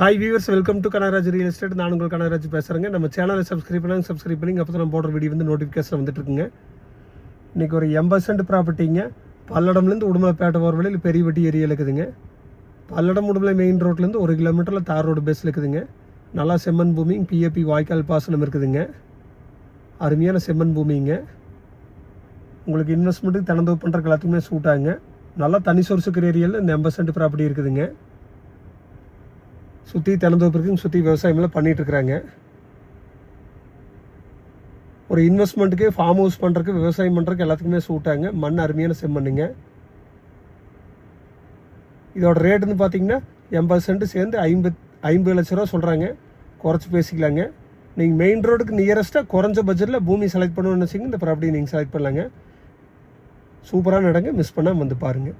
Hi viewers, welcome to Kanagaraj real estate. நான் உங்கள் கனகராஜ் பேசுகிறேங்க. நம்ம சேனலை சப்ஸ்கிரைப் பண்ணி அப்போ தான் நம்ம போடுற வீடியோ வந்து நோட்டிஃபிகேஷன் வந்துட்டுருக்குங்க. இன்றைக்கி ஒரு 80 சென்ட் ப்ராப்பர்ட்டிங்க. பல்லடம்லேருந்து உடுமலைப்பேட்டை போகிற வழியில் பெரிய வட்டி ஏரியா இருக்குதுங்க. பல்லடம் உடுமலை மெயின் ரோட்லேருந்து 1 கிலோமீட்டரில் தார் ரோடு பேஸில் இருக்குதுங்க. நல்லா செம்மண் பூமி, பிஏபி வாய்க்கால் பாசனம் இருக்குதுங்க. அருமையான செம்மண் பூமிங்க. உங்களுக்கு இன்வெஸ்ட்மெண்ட்டுக்கு திறந்தோப்பு பண்ணுறக்கு எல்லாத்துக்குமே சூட் ஆகுங்க. நல்லா தனி சோர்ஸ் இருக்கிற ஏரியாவில் இந்த 80 சென்ட் ப்ராப்பர்ட்டி இருக்குதுங்க. சுற்றி திறந்தோப்பு இருக்குங்க, சுற்றி விவசாயமெல்லாம் பண்ணிகிட்ருக்குறாங்க. ஒரு இன்வெஸ்ட்மெண்ட்டுக்கு, ஃபார்ம் ஹவுஸ் பண்ணுறதுக்கு, விவசாயம் பண்ணுறதுக்கு எல்லாத்துக்குமே சூட்டாங்க. மண் அருமையான செம்மண்ணுங்க. இதோட ரேட்டுன்னு பார்த்தீங்கன்னா 80 சென்ட் சேர்ந்து 50 லட்ச ரூபா சொல்கிறாங்க. குறைச்சி பேசிக்கலாங்க. நீங்கள் மெயின் ரோடுக்கு நியரஸ்ட்டாக குறைஞ்ச பட்ஜெட்டில் பூமி செலக்ட் பண்ணணும்னு வச்சிங்க இந்த ப்ராப்பர்ட்டி நீங்கள் செலக்ட் பண்ணலாங்க. சூப்பரான இடங்க, மிஸ் பண்ணாமல் வந்து பாருங்கள்.